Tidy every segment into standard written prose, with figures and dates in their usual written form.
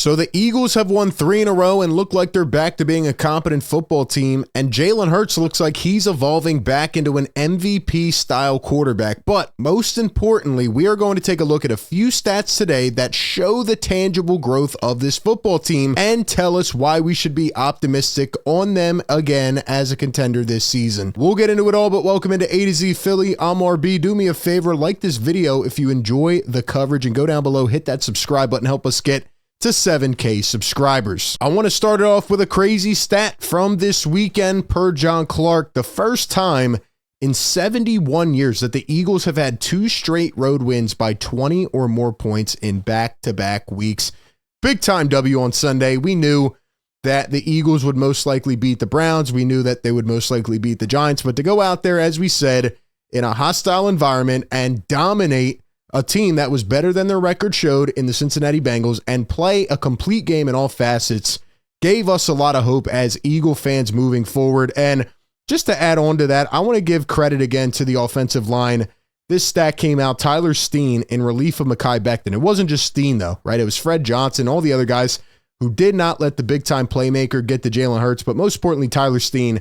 So the Eagles have won 3 in a row and look like they're back to being a competent football team. And Jalen Hurts looks like he's evolving back into an MVP-style quarterback. But most importantly, we are going to take a look at a few stats today that show the tangible growth of this football team and tell us why we should be optimistic on them again as a contender this season. We'll get into it all, but welcome into A to Z Philly. I'm RB. Do me a favor, like this video if you enjoy the coverage, and go down below, hit that subscribe button, help us get to 7K subscribers. I want to start it off with a crazy stat from this weekend per John Clark. The first time in 71 years that the Eagles have had 2 straight road wins by 20 or more points in back-to-back weeks. Big time W on Sunday. We knew that the Eagles would most likely beat the Browns. We knew that they would most likely beat the Giants, but to go out there, as we said, in a hostile environment and dominate a team that was better than their record showed in the Cincinnati Bengals and play a complete game in all facets gave us a lot of hope as Eagle fans moving forward. And just to add on to that, I want to give credit again to the offensive line. This stat came out, Tyler Steen in relief of Mekhi Becton. It wasn't just Steen though, right? It was Fred Johnson, all the other guys who did not let the big-time playmaker get to Jalen Hurts, but most importantly, Tyler Steen,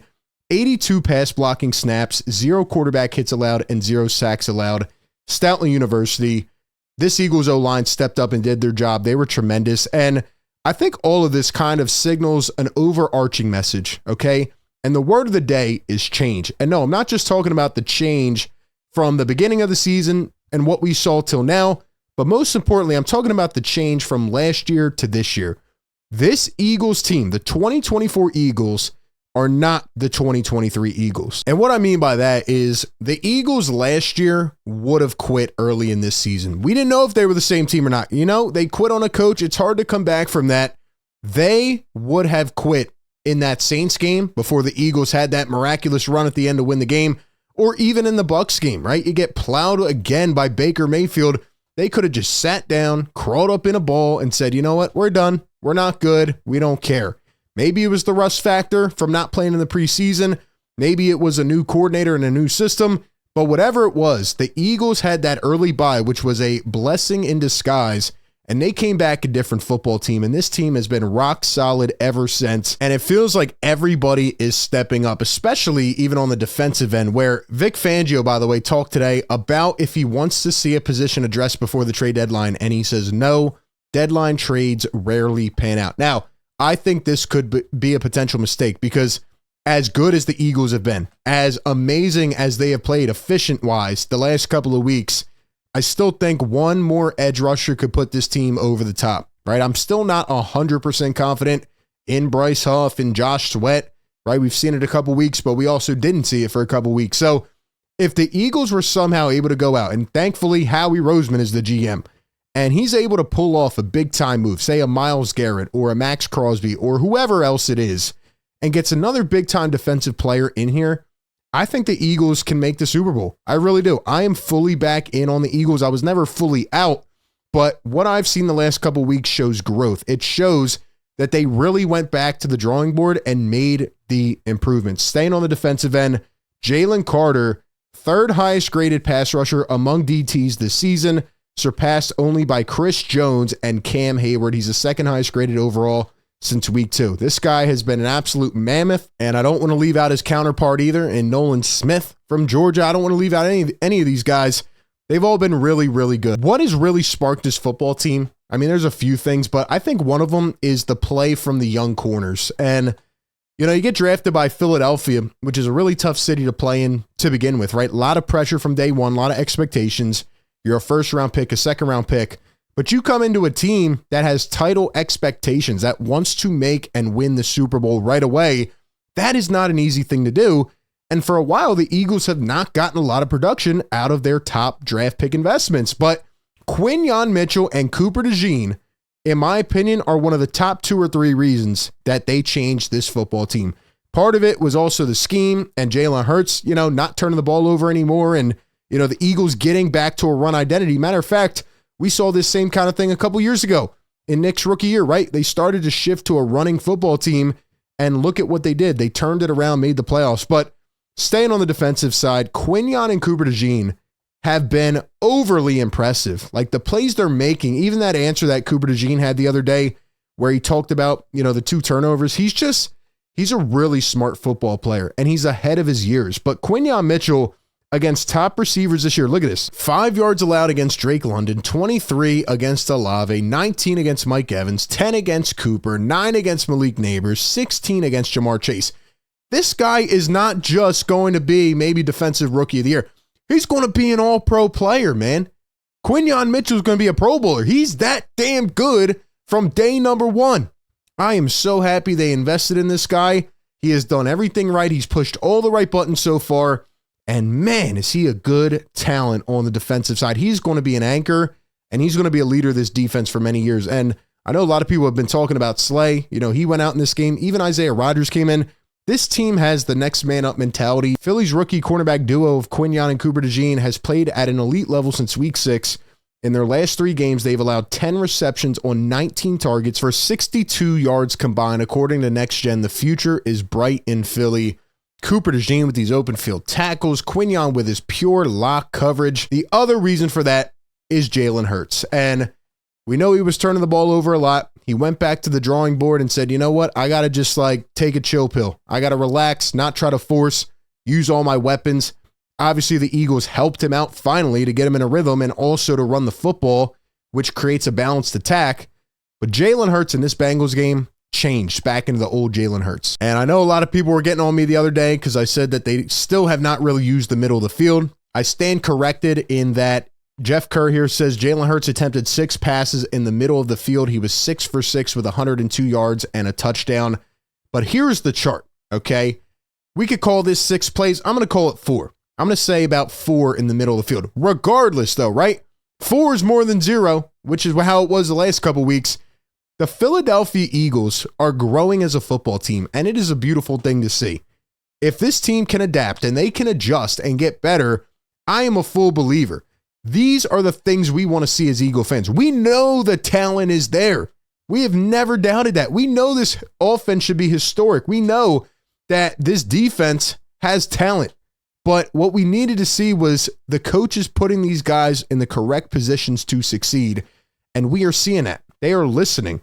82 pass blocking snaps, 0 quarterback hits allowed, and 0 sacks allowed. Stoutland University, this Eagles O-line stepped up and did their job. They were tremendous. And I think all of this kind of signals an overarching message, okay? And the word of the day is change. And no, I'm not just talking about the change from the beginning of the season and what we saw till now, but most importantly, I'm talking about the change from last year to this year. This Eagles team, the 2024 Eagles, are not the 2023 Eagles. And what I mean by that is the Eagles last year would have quit early in this season. We didn't know if they were the same team or not. You know, they quit on a coach. It's hard to come back from that. They would have quit in that Saints game before the Eagles had that miraculous run at the end to win the game, or even in the Bucs game, right? You get plowed again by Baker Mayfield. They could have just sat down, crawled up in a ball, and said, you know what? We're done. We're not good. We don't care. Maybe it was the rust factor from not playing in the preseason. Maybe it was a new coordinator and a new system. But whatever it was, the Eagles had that early bye, which was a blessing in disguise. And they came back a different football team. And this team has been rock solid ever since. And it feels like everybody is stepping up, especially even on the defensive end, where Vic Fangio, by the way, talked today about if he wants to see a position addressed before the trade deadline. And he says, no, deadline trades rarely pan out. Now, I think this could be a potential mistake because as good as the Eagles have been, as amazing as they have played efficient-wise the last couple of weeks, I still think one more edge rusher could put this team over the top, right? I'm still not 100% confident in Bryce Huff and Josh Sweat, right? We've seen it a couple weeks, but we also didn't see it for a couple weeks. So if the Eagles were somehow able to go out, and thankfully Howie Roseman is the GM, and he's able to pull off a big-time move, say a Myles Garrett or a Max Crosby or whoever else it is, and gets another big-time defensive player in here, I think the Eagles can make the Super Bowl. I really do. I am fully back in on the Eagles. I was never fully out, but what I've seen the last couple weeks shows growth. It shows that they really went back to the drawing board and made the improvements. Staying on the defensive end, Jalen Carter, 3rd highest graded pass rusher among DTs this season, surpassed only by Chris Jones and Cam Hayward. He's the 2nd highest graded overall since week 2. This guy has been an absolute mammoth, and I don't want to leave out his counterpart either in Nolan Smith from Georgia. I don't want to leave out any of these guys. They've all been really, really good. What has really sparked this football team? I mean, there's a few things, but I think one of them is the play from the young corners. And, you know, you get drafted by Philadelphia, which is a really tough city to play in to begin with, right? A lot of pressure from day one, a lot of expectations. You're a 1st-round pick, a 2nd-round pick, but you come into a team that has title expectations, that wants to make and win the Super Bowl right away. That is not an easy thing to do. And for a while, the Eagles have not gotten a lot of production out of their top draft pick investments. But Quinyon Mitchell and Cooper DeJean, in my opinion, are one of the top 2 or 3 reasons that they changed this football team. Part of it was also the scheme and Jalen Hurts, you know, not turning the ball over anymore, and you know, the Eagles getting back to a run identity. Matter of fact, we saw this same kind of thing a couple years ago in Nick's rookie year, right? They started to shift to a running football team, and look at what they did. They turned it around, made the playoffs. But staying on the defensive side, Quinyon and Cooper DeJean have been overly impressive. Like the plays they're making, even that answer that Cooper DeJean had the other day where he talked about, the 2 turnovers. He's a really smart football player, and he's ahead of his years. But Quinyon Mitchell, against top receivers this year, look at this. 5 yards allowed against Drake London, 23 against Olave, 19 against Mike Evans, 10 against Cooper, 9 against Malik Neighbors, 16 against Jamar Chase. This guy is not just going to be maybe defensive rookie of the year. He's going to be an all-pro player, man. Quinyon Mitchell is going to be a Pro Bowler. He's that damn good from day number 1. I am so happy they invested in this guy. He has done everything right. He's pushed all the right buttons so far. And man, is he a good talent on the defensive side. He's going to be an anchor, and he's going to be a leader of this defense for many years. And I know a lot of people have been talking about Slay. He went out in this game. Even Isaiah Rodgers came in. This team has the next man up mentality. Philly's rookie cornerback duo of Quinyon and Cooper DeJean has played at an elite level since week 6. In their last 3 games, they've allowed 10 receptions on 19 targets for 62 yards combined. According to Next Gen, the future is bright in Philly. Cooper DeJean with these open field tackles, Quinyon with his pure lock coverage. The other reason for that is Jalen Hurts. And we know he was turning the ball over a lot. He went back to the drawing board and said, you know what? I got to just take a chill pill. I got to relax, not try to force, use all my weapons. Obviously, the Eagles helped him out finally to get him in a rhythm and also to run the football, which creates a balanced attack. But Jalen Hurts in this Bengals game changed back into the old Jalen Hurts. And I know a lot of people were getting on me the other day because I said that they still have not really used the middle of the field. I stand corrected in that Jeff Kerr here says Jalen Hurts attempted 6 passes in the middle of the field. He was 6 for 6 with 102 yards and a touchdown. But here's the chart, okay? We could call this 6 plays. I'm going to call it 4. I'm going to say about 4 in the middle of the field. Regardless, though, right? 4 is more than 0, which is how it was the last couple weeks. The Philadelphia Eagles are growing as a football team, and it is a beautiful thing to see. If this team can adapt and they can adjust and get better, I am a full believer. These are the things we want to see as Eagle fans. We know the talent is there. We have never doubted that. We know this offense should be historic. We know that this defense has talent. But what we needed to see was the coaches putting these guys in the correct positions to succeed. And we are seeing that. They are listening,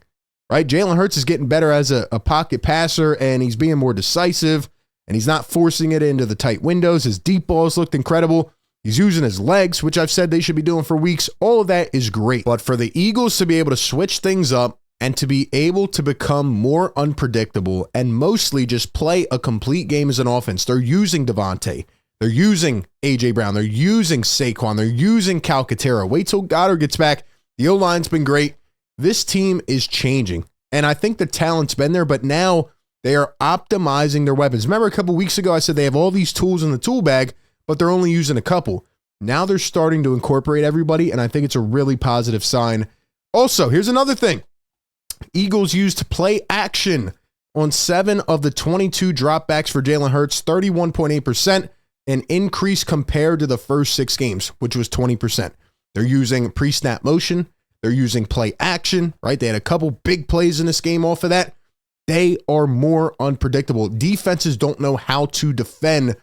right? Jalen Hurts is getting better as a pocket passer, and he's being more decisive, and he's not forcing it into the tight windows. His deep balls looked incredible. He's using his legs, which I've said they should be doing for weeks. All of that is great. But for the Eagles to be able to switch things up and to be able to become more unpredictable and mostly just play a complete game as an offense, they're using Devontae. They're using A.J. Brown. They're using Saquon. They're using Calcaterra. Wait till Goddard gets back. The O-line's been great. This team is changing. And I think the talent's been there, but now they are optimizing their weapons. Remember a couple weeks ago, I said they have all these tools in the tool bag, but they're only using a couple. Now they're starting to incorporate everybody, and I think it's a really positive sign. Also, here's another thing. Eagles used play action on 7 of the 22 dropbacks for Jalen Hurts, 31.8%. An increase compared to the first 6 games, which was 20%. They're using pre-snap motion. They're using play action, right? They had a couple big plays in this game off of that. They are more unpredictable. Defenses don't know how to defend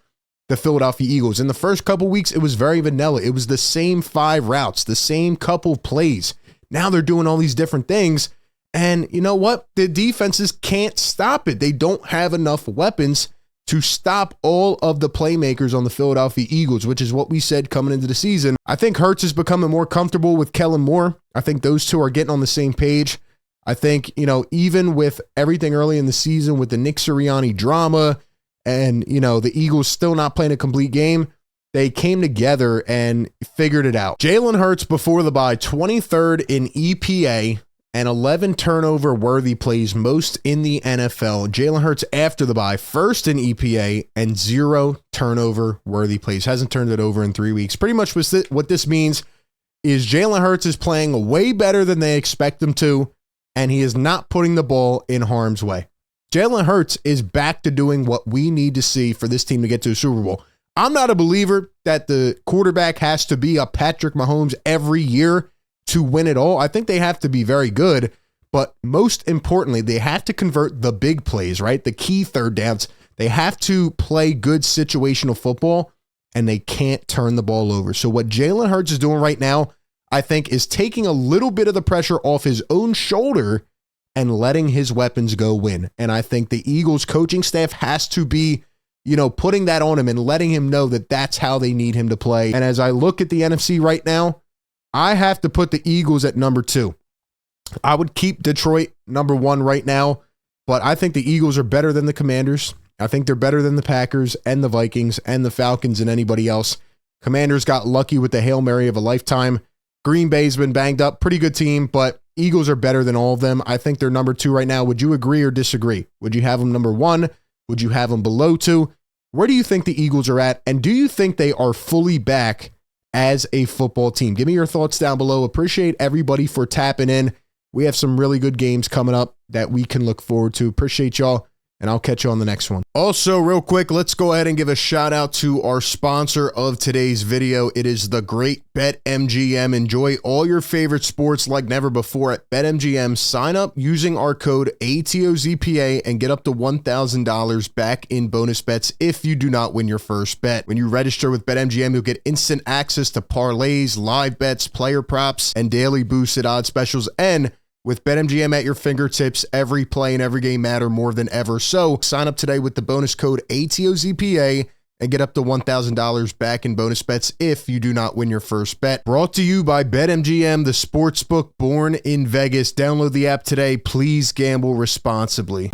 the Philadelphia Eagles. In the first couple weeks, it was very vanilla. It was the same 5 routes, the same couple plays. Now they're doing all these different things. And you know what? The defenses can't stop it. They don't have enough weapons to stop all of the playmakers on the Philadelphia Eagles, which is what we said coming into the season. I think Hurts is becoming more comfortable with Kellen Moore. I think those two are getting on the same page. I think, even with everything early in the season with the Nick Sirianni drama and, the Eagles still not playing a complete game, they came together and figured it out. Jalen Hurts before the bye, 23rd in EPA, and 11 turnover-worthy plays, most in the NFL. Jalen Hurts after the bye, first in EPA, and 0 turnover-worthy plays. Hasn't turned it over in 3 weeks. Pretty much what this means is Jalen Hurts is playing way better than they expect him to, and he is not putting the ball in harm's way. Jalen Hurts is back to doing what we need to see for this team to get to a Super Bowl. I'm not a believer that the quarterback has to be a Patrick Mahomes every year to win it all. I think they have to be very good, but most importantly, they have to convert the big plays, right? The key third downs. They have to play good situational football, and they can't turn the ball over. So what Jalen Hurts is doing right now, I think, is taking a little bit of the pressure off his own shoulder and letting his weapons go win. And I think the Eagles coaching staff has to be, putting that on him and letting him know that that's how they need him to play. And as I look at the NFC right now, I have to put the Eagles at number 2. I would keep Detroit number 1 right now, but I think the Eagles are better than the Commanders. I think they're better than the Packers and the Vikings and the Falcons and anybody else. Commanders got lucky with the Hail Mary of a lifetime. Green Bay's been banged up. Pretty good team, but Eagles are better than all of them. I think they're number 2 right now. Would you agree or disagree? Would you have them number 1? Would you have them below 2? Where do you think the Eagles are at? And do you think they are fully back as a football team? Give me your thoughts down below. Appreciate everybody for tapping in. We have some really good games coming up that we can look forward to. Appreciate y'all, and I'll catch you on the next one. Also, real quick, let's go ahead and give a shout out to our sponsor of today's video. It is the great BetMGM. Enjoy all your favorite sports like never before at BetMGM. Sign up using our code ATOZPA and get up to $1,000 back in bonus bets if you do not win your first bet. When you register with BetMGM, you'll get instant access to parlays, live bets, player props, and daily boosted odds specials. And with BetMGM at your fingertips, every play and every game matter more than ever. So sign up today with the bonus code ATOZPA and get up to $1,000 back in bonus bets if you do not win your first bet. Brought to you by BetMGM, the sportsbook born in Vegas. Download the app today. Please gamble responsibly.